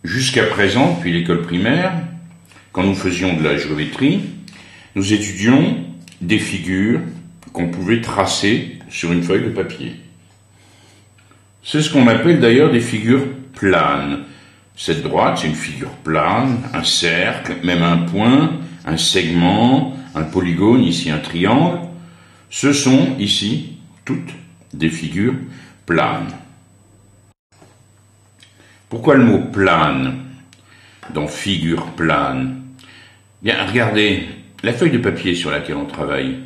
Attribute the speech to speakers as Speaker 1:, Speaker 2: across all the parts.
Speaker 1: Jusqu'à présent, depuis l'école primaire, quand nous faisions de la géométrie, nous étudions des figures qu'on pouvait tracer sur une feuille de papier. C'est ce qu'on appelle d'ailleurs des figures planes. Cette droite, c'est une figure plane, un cercle, même un point, un segment, un polygone, ici un triangle. Ce sont ici toutes des figures planes. Pourquoi le mot plane dans figure plane? Bien, regardez, la feuille de papier sur laquelle on travaille,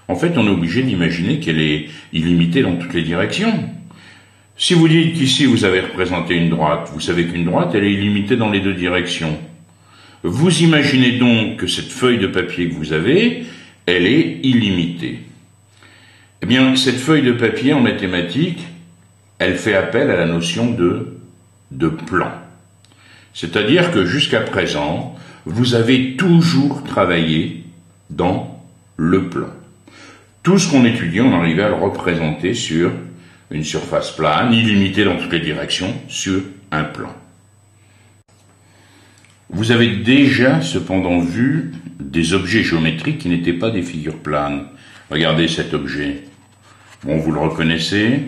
Speaker 1: en fait, on est obligé d'imaginer qu'elle est illimitée dans toutes les directions. Si vous dites qu'ici vous avez représenté une droite, vous savez qu'une droite, elle est illimitée dans les deux directions. Vous imaginez donc que cette feuille de papier que vous avez, elle est illimitée. Eh bien, cette feuille de papier en mathématiques, elle fait appel à la notion de plan. C'est-à-dire que jusqu'à présent, vous avez toujours travaillé dans le plan. Tout ce qu'on étudiait, on arrivait à le représenter sur une surface plane, illimitée dans toutes les directions, sur un plan. Vous avez déjà cependant vu des objets géométriques qui n'étaient pas des figures planes. Regardez cet objet. Bon, vous le reconnaissez,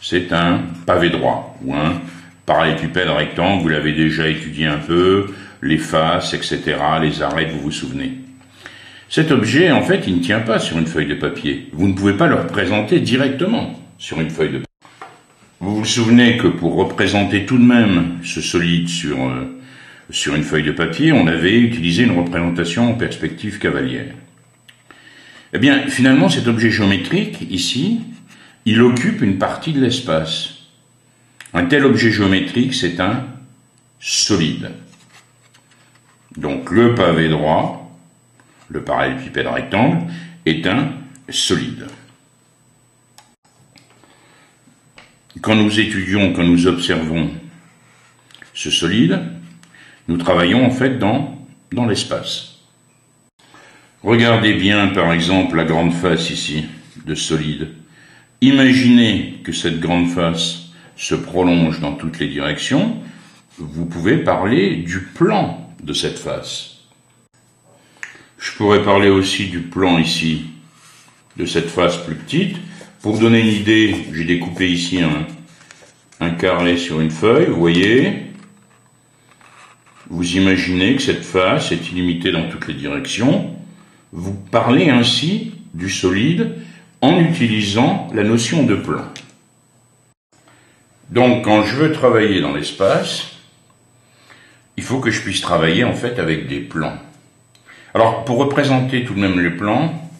Speaker 1: c'est un pavé droit, ou un parallélépipède rectangle, vous l'avez déjà étudié un peu, les faces, etc., les arêtes, vous vous souvenez. Cet objet, en fait, il ne tient pas sur une feuille de papier. Vous ne pouvez pas le représenter directement sur une feuille de papier. Vous vous souvenez que pour représenter tout de même ce solide sur une feuille de papier, on avait utilisé une représentation en perspective cavalière. Eh bien, finalement, cet objet géométrique, ici, il occupe une partie de l'espace. Un tel objet géométrique, c'est un solide. Donc, le pavé droit, le parallélépipède rectangle, est un solide. Quand nous étudions, quand nous observons ce solide, nous travaillons en fait dans l'espace. Regardez bien, par exemple, la grande face ici, de solide. Imaginez que cette grande face se prolonge dans toutes les directions. Vous pouvez parler du plan de cette face. Je pourrais parler aussi du plan ici, de cette face plus petite. Pour donner une idée, j'ai découpé ici un carré sur une feuille, vous voyez. Vous imaginez que cette face est illimitée dans toutes les directions. Vous parlez ainsi du solide en utilisant la notion de plan. Donc, quand je veux travailler dans l'espace, il faut que je puisse travailler en fait avec des plans. Alors, pour représenter tout de même les plans,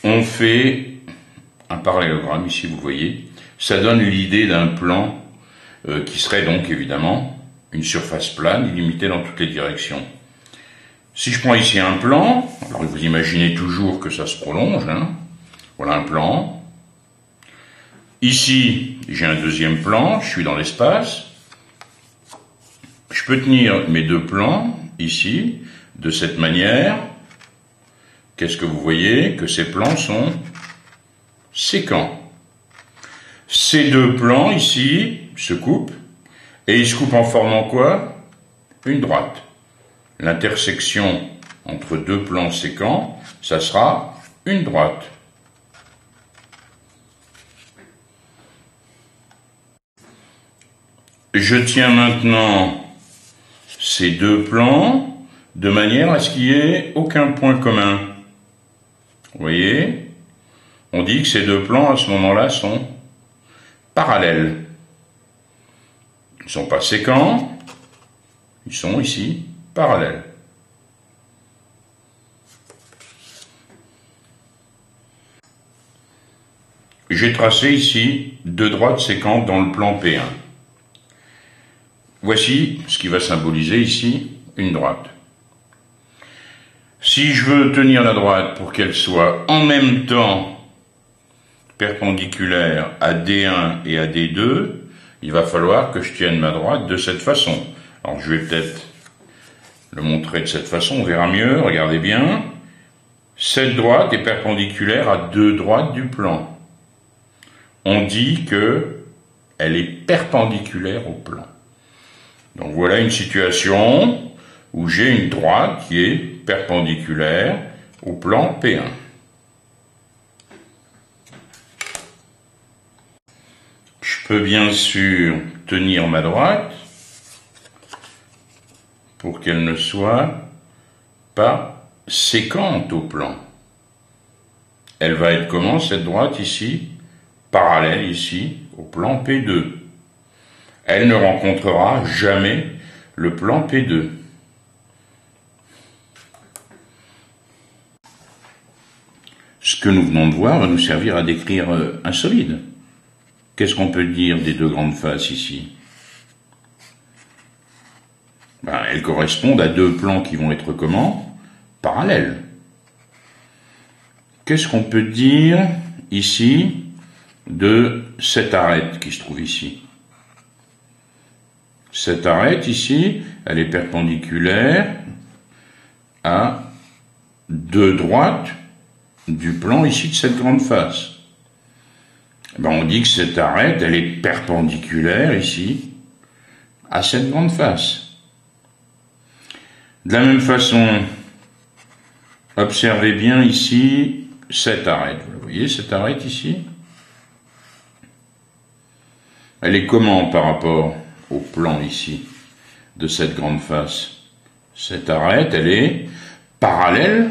Speaker 1: on fait un parallélogramme, ici vous voyez. Ça donne l'idée d'un plan qui serait donc évidemment une surface plane illimitée dans toutes les directions. Si je prends ici un plan, alors vous imaginez toujours que ça se prolonge, hein. Voilà un plan. Ici, j'ai un deuxième plan, je suis dans l'espace. Je peux tenir mes deux plans, ici, de cette manière. Qu'est-ce que vous voyez? Que ces plans sont sécants. Ces deux plans, ici, se coupent, et ils se coupent en formant quoi? Une droite. L'intersection entre deux plans sécants, ça sera une droite. Je tiens maintenant ces deux plans de manière à ce qu'il n'y ait aucun point commun. Vous voyez? On dit que ces deux plans, à ce moment-là, sont parallèles. Ils ne sont pas sécants, ils sont ici parallèles. J'ai tracé ici deux droites séquentes dans le plan P1. Voici ce qui va symboliser ici une droite. Si je veux tenir la droite pour qu'elle soit en même temps perpendiculaire à D1 et à D2, il va falloir que je tienne ma droite de cette façon. Alors je vais peut-être le montrer de cette façon, on verra mieux, regardez bien. Cette droite est perpendiculaire à deux droites du plan. On dit que elle est perpendiculaire au plan. Donc voilà une situation où j'ai une droite qui est perpendiculaire au plan P1. Je peux bien sûr tenir ma droite pour qu'elle ne soit pas séquente au plan. Elle va être comment cette droite ici? Parallèle ici au plan P2. Elle ne rencontrera jamais le plan P2. Ce que nous venons de voir va nous servir à décrire un solide. Qu'est-ce qu'on peut dire des deux grandes faces ici? Elles correspondent à deux plans qui vont être comment? Parallèles. Qu'est-ce qu'on peut dire ici de cette arête qui se trouve ici? Cette arête ici, elle est perpendiculaire à deux droites du plan ici de cette grande face. On dit que cette arête, elle est perpendiculaire ici à cette grande face. De la même façon, observez bien ici cette arête. Vous voyez cette arête ici? Elle est comment par rapport au plan ici de cette grande face? Cette arête, elle est parallèle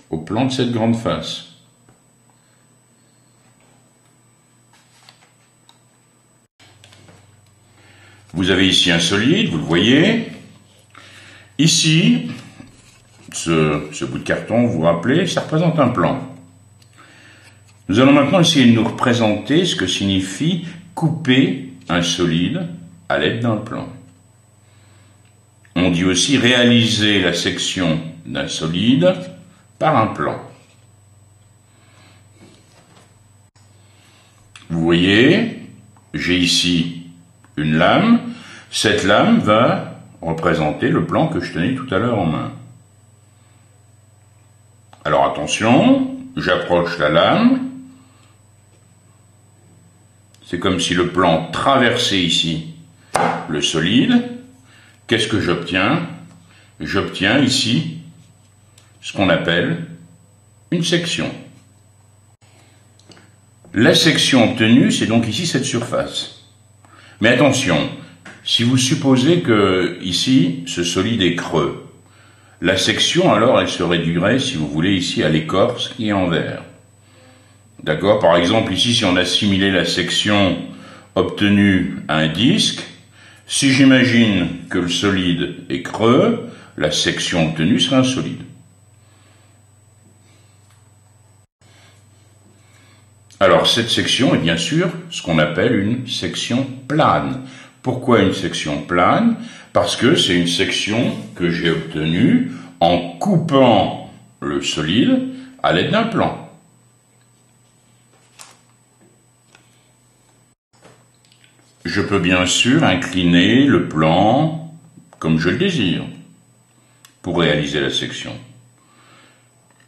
Speaker 1: au plan de cette grande face. Vous avez ici un solide, vous le voyez. Ici, ce bout de carton, vous vous rappelez, ça représente un plan. Nous allons maintenant essayer de nous représenter ce que signifie couper un solide à l'aide d'un plan. On dit aussi réaliser la section d'un solide par un plan. Vous voyez, j'ai ici une lame. Cette lame va représenter le plan que je tenais tout à l'heure en main. Alors attention, j'approche la lame. C'est comme si le plan traversait ici le solide. Qu'est-ce que j'obtiens? J'obtiens ici ce qu'on appelle une section. La section obtenue, c'est donc ici cette surface. Mais attention, si vous supposez que ici, ce solide est creux, la section alors elle se réduirait, si vous voulez, ici à l'écorce qui est en verre. D'accord? Par exemple, ici, si on assimilait la section obtenue à un disque, si j'imagine que le solide est creux, la section obtenue serait un solide. Alors, cette section est bien sûr ce qu'on appelle une section plane. Pourquoi une section plane? Parce que c'est une section que j'ai obtenue en coupant le solide à l'aide d'un plan. Je peux bien sûr incliner le plan comme je le désire pour réaliser la section.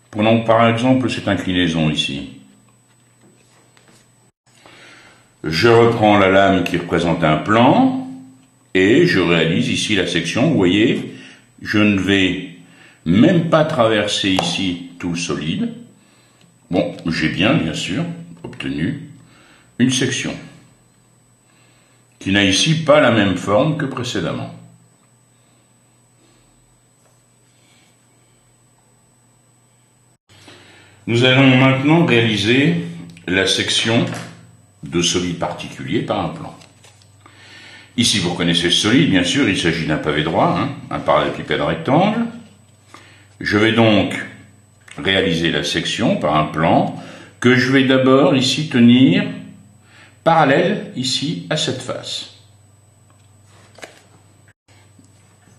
Speaker 1: Prenons par exemple cette inclinaison ici. Je reprends la lame qui représente un plan et je réalise ici la section. Vous voyez, je ne vais même pas traverser ici tout le solide. Bon, j'ai bien sûr obtenu une section qui n'a ici pas la même forme que précédemment. Nous allons maintenant réaliser la section de solide particulier par un plan. Ici, vous reconnaissez ce solide, bien sûr, il s'agit d'un pavé droit, un parallélépipède rectangle. Je vais donc réaliser la section par un plan que je vais d'abord ici tenir parallèle ici à cette face.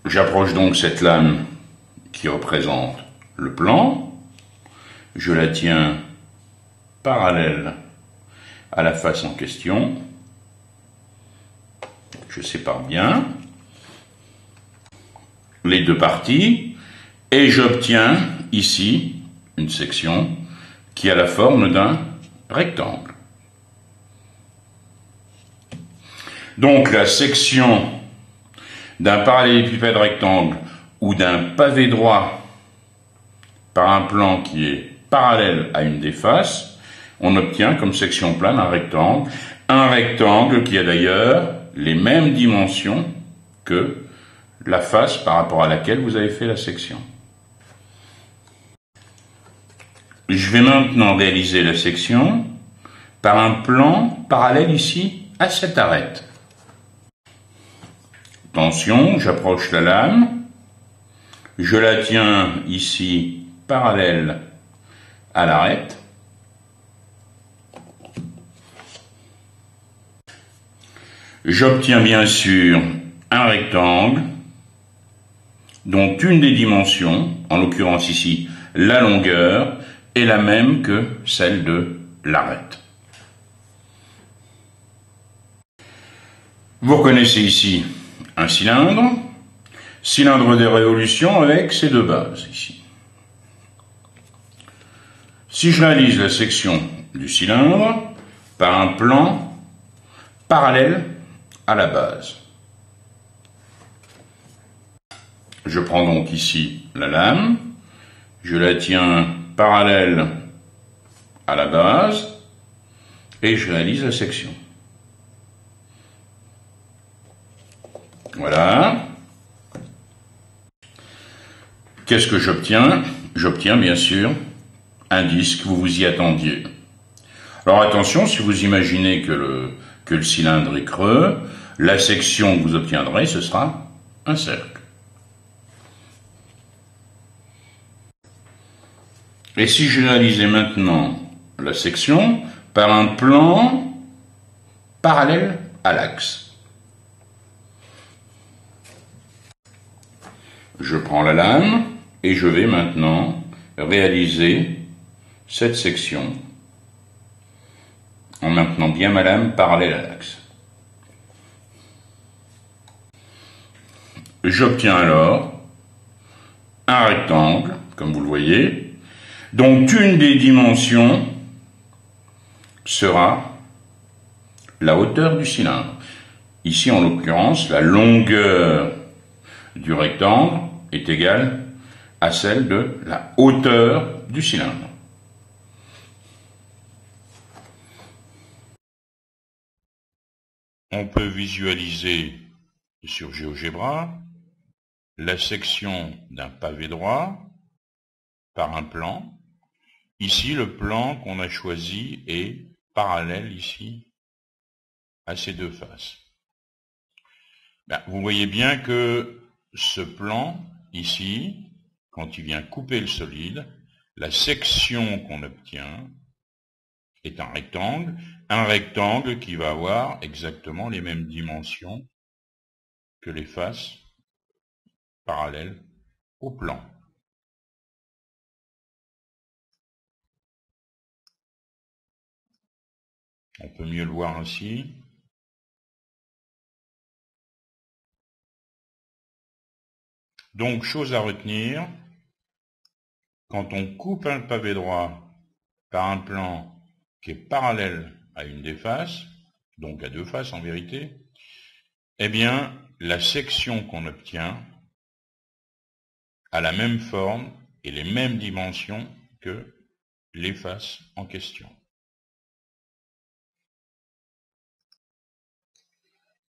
Speaker 1: J'approche donc cette lame qui représente le plan. Je la tiens parallèle à la face en question. Je sépare bien les deux parties et j'obtiens ici une section qui a la forme d'un rectangle. Donc la section d'un parallélépipède rectangle ou d'un pavé droit par un plan qui est parallèle à une des faces, on obtient comme section plane un rectangle qui a d'ailleurs les mêmes dimensions que la face par rapport à laquelle vous avez fait la section. Je vais maintenant réaliser la section par un plan parallèle ici à cette arête. Attention, j'approche la lame, je la tiens ici parallèle à l'arête. J'obtiens bien sûr un rectangle dont une des dimensions, en l'occurrence ici la longueur, est la même que celle de l'arête. Vous reconnaissez ici un cylindre de révolution avec ses deux bases ici. Si je réalise la section du cylindre par un plan parallèle à la base, je prends donc ici la lame, je la tiens parallèle à la base et je réalise la section. Voilà. Qu'est-ce que j'obtiens? J'obtiens bien sûr un disque, vous vous y attendiez. Alors attention, si vous imaginez que le cylindre est creux, la section que vous obtiendrez, ce sera un cercle. Et si je réalisais maintenant la section par un plan parallèle à l'axe. Je prends la lame et je vais maintenant réaliser cette section en maintenant bien ma lame parallèle à l'axe. J'obtiens alors un rectangle, comme vous le voyez, dont une des dimensions sera la hauteur du cylindre. Ici, en l'occurrence, la longueur du rectangle est égale à celle de la hauteur du cylindre. On peut visualiser sur GeoGebra la section d'un pavé droit par un plan. Ici, le plan qu'on a choisi est parallèle ici à ces deux faces. Vous voyez bien que ce plan ici, quand il vient couper le solide, la section qu'on obtient est un rectangle qui va avoir exactement les mêmes dimensions que les faces parallèles au plan. On peut mieux le voir ainsi. Donc, chose à retenir, quand on coupe un pavé droit par un plan qui est parallèle à une des faces, donc à deux faces en vérité, eh bien, la section qu'on obtient a la même forme et les mêmes dimensions que les faces en question.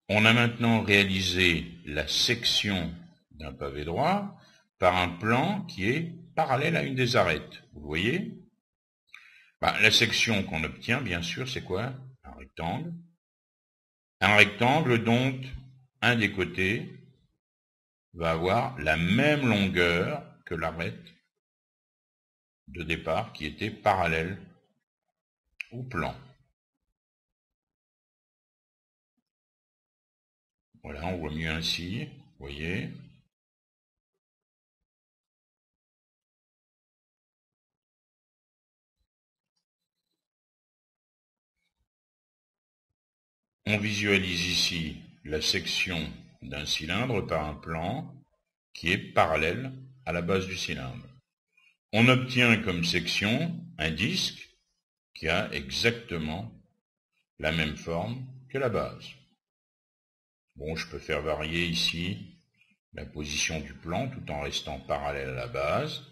Speaker 1: On a maintenant réalisé la section d'un pavé droit par un plan qui est parallèle à une des arêtes. Vous voyez? La section qu'on obtient, bien sûr, c'est quoi? Un rectangle. Un rectangle dont un des côtés va avoir la même longueur que l'arête de départ qui était parallèle au plan. Voilà, on voit mieux ainsi, vous voyez. On visualise ici la section d'un cylindre par un plan qui est parallèle à la base du cylindre. On obtient comme section un disque qui a exactement la même forme que la base. Bon, je peux faire varier ici la position du plan tout en restant parallèle à la base.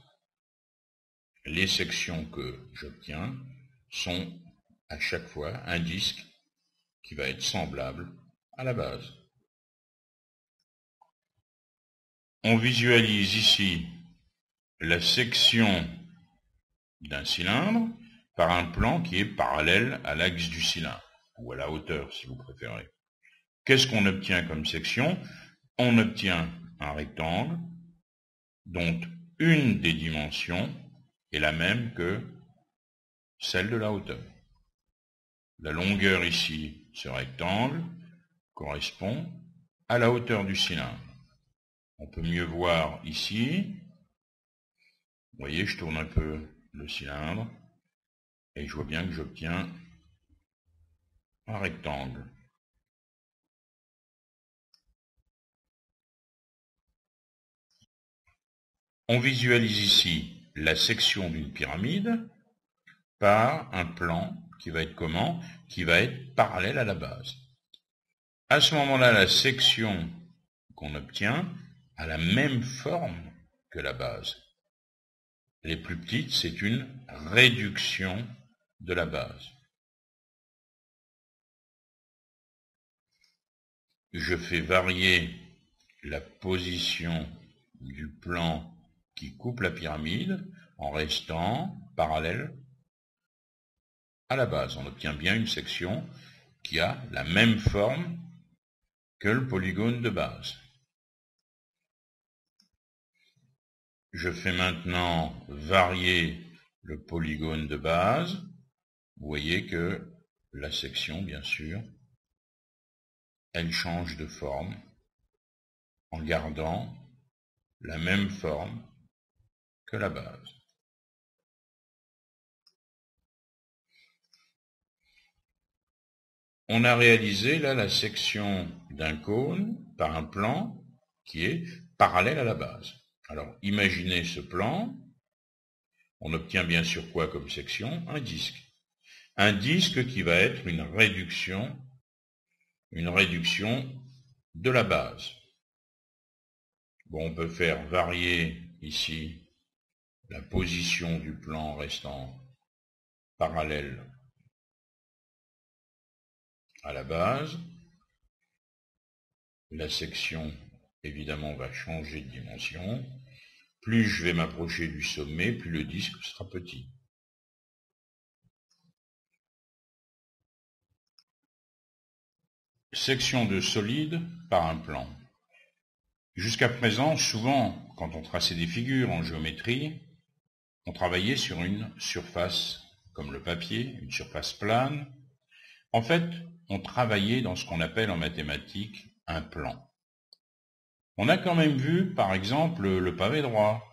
Speaker 1: Les sections que j'obtiens sont à chaque fois un disque qui va être semblable à la base. On visualise ici la section d'un cylindre par un plan qui est parallèle à l'axe du cylindre, ou à la hauteur si vous préférez. Qu'est-ce qu'on obtient comme section? On obtient un rectangle dont une des dimensions est la même que celle de la hauteur. La longueur ici, ce rectangle, correspond à la hauteur du cylindre. On peut mieux voir ici. Vous voyez, je tourne un peu le cylindre et je vois bien que j'obtiens un rectangle. On visualise ici la section d'une pyramide par un plan qui va être comment? Qui va être parallèle à la base. À ce moment-là, la section qu'on obtient a la même forme que la base. Les plus petites, c'est une réduction de la base. Je fais varier la position du plan qui coupe la pyramide en restant parallèle à la base. On obtient bien une section qui a la même forme que le polygone de base. Je fais maintenant varier le polygone de base. Vous voyez que la section, bien sûr, elle change de forme en gardant la même forme que la base. On a réalisé là la section d'un cône par un plan qui est parallèle à la base. Alors imaginez ce plan, on obtient bien sûr quoi comme section? Un disque. Un disque qui va être une réduction de la base. Bon, on peut faire varier ici la position du plan restant parallèle à la base. La section, évidemment, va changer de dimension. Plus je vais m'approcher du sommet, plus le disque sera petit. Section de solide par un plan. Jusqu'à présent, souvent, quand on traçait des figures en géométrie, on travaillait sur une surface comme le papier, une surface plane. En fait, on travaillait dans ce qu'on appelle en mathématiques un plan. On a quand même vu, par exemple, le pavé droit,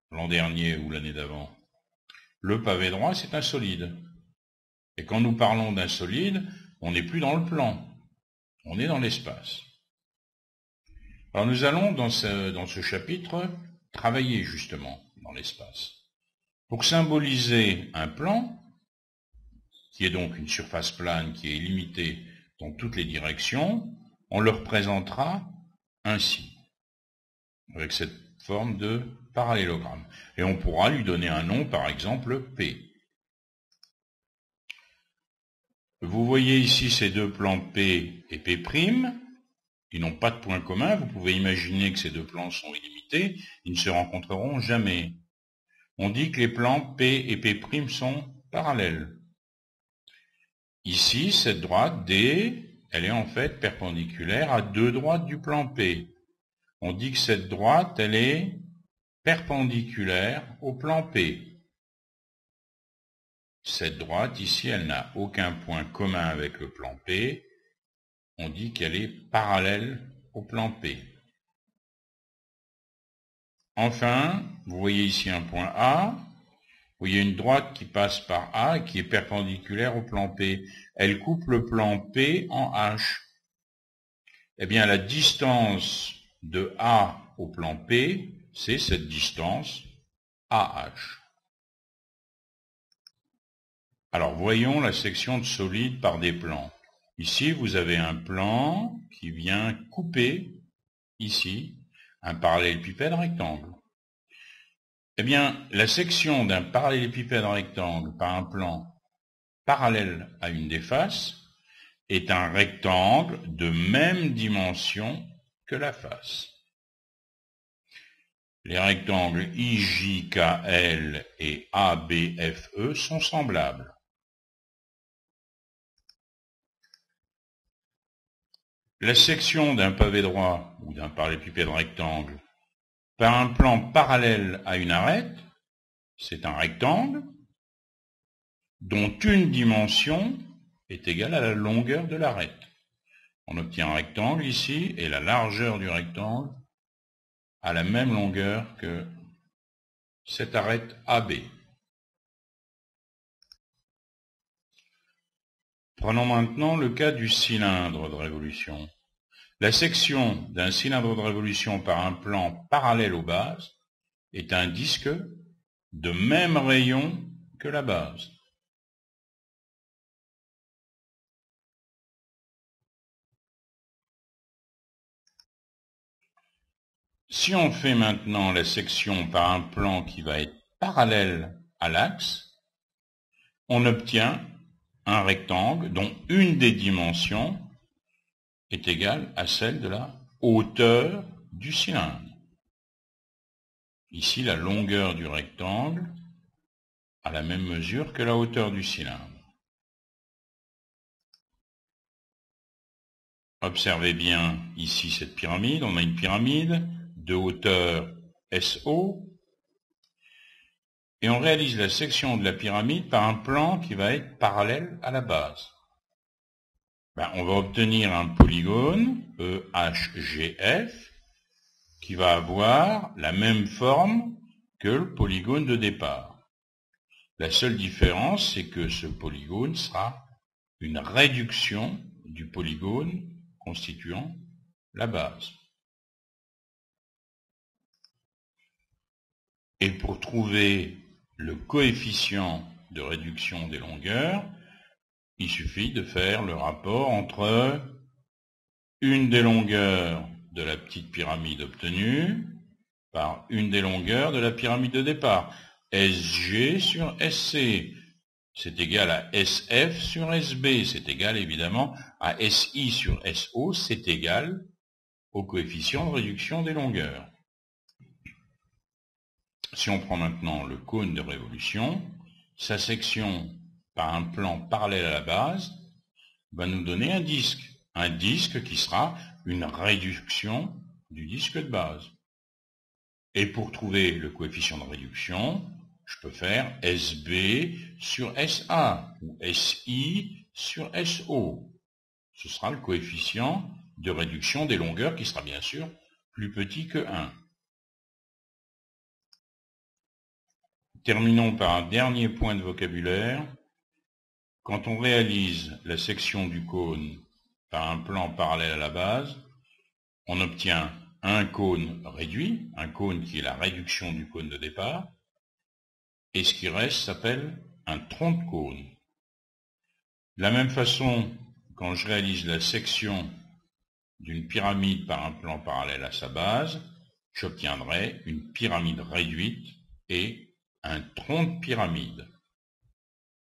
Speaker 1: l'an dernier ou l'année d'avant. Le pavé droit, c'est un solide. Et quand nous parlons d'un solide, on n'est plus dans le plan, on est dans l'espace. Alors nous allons, dans ce chapitre, travailler justement dans l'espace. Pour symboliser un plan, qui est donc une surface plane qui est limitée dans toutes les directions, on le représentera ainsi, avec cette forme de parallélogramme. Et on pourra lui donner un nom, par exemple, P. Vous voyez ici ces deux plans P et P'. Ils n'ont pas de point commun. Vous pouvez imaginer que ces deux plans sont illimités. Ils ne se rencontreront jamais. On dit que les plans P et P' sont parallèles. Ici, cette droite D, elle est en fait perpendiculaire à deux droites du plan P. On dit que cette droite, elle est perpendiculaire au plan P. Cette droite, ici, elle n'a aucun point commun avec le plan P. On dit qu'elle est parallèle au plan P. Enfin, vous voyez ici un point A. Vous voyez une droite qui passe par A et qui est perpendiculaire au plan P. Elle coupe le plan P en H. Eh bien, la distance de A au plan P, c'est cette distance AH. Alors, voyons la section de solide par des plans. Ici, vous avez un plan qui vient couper, ici, un parallélépipède rectangle. Eh bien, la section d'un parallélépipède rectangle par un plan parallèle à une des faces est un rectangle de même dimension que la face. Les rectangles IJKL et ABFE sont semblables. La section d'un pavé droit ou d'un parallélépipède rectangle par un plan parallèle à une arête, c'est un rectangle dont une dimension est égale à la longueur de l'arête. On obtient un rectangle ici et la largeur du rectangle a la même longueur que cette arête AB. Prenons maintenant le cas du cylindre de révolution. La section d'un cylindre de révolution par un plan parallèle aux bases est un disque de même rayon que la base. Si on fait maintenant la section par un plan qui va être parallèle à l'axe, on obtient un rectangle dont une des dimensions est égale à celle de la hauteur du cylindre. Ici, la longueur du rectangle a la même mesure que la hauteur du cylindre. Observez bien ici cette pyramide. On a une pyramide de hauteur SO et on réalise la section de la pyramide par un plan qui va être parallèle à la base. On va obtenir un polygone EHGF qui va avoir la même forme que le polygone de départ. La seule différence, c'est que ce polygone sera une réduction du polygone constituant la base. Et pour trouver le coefficient de réduction des longueurs, il suffit de faire le rapport entre une des longueurs de la petite pyramide obtenue par une des longueurs de la pyramide de départ. SG sur SC, c'est égal à SF sur SB, c'est égal évidemment à SI sur SO, c'est égal au coefficient de réduction des longueurs. Si on prend maintenant le cône de révolution, sa section par un plan parallèle à la base va nous donner un disque qui sera une réduction du disque de base. Et pour trouver le coefficient de réduction, je peux faire SB sur SA ou SI sur SO. Ce sera le coefficient de réduction des longueurs qui sera bien sûr plus petit que 1. Terminons par un dernier point de vocabulaire. Quand on réalise la section du cône par un plan parallèle à la base, on obtient un cône réduit, un cône qui est la réduction du cône de départ, et ce qui reste s'appelle un tronc de cône. De la même façon, quand je réalise la section d'une pyramide par un plan parallèle à sa base, j'obtiendrai une pyramide réduite et un tronc de pyramide.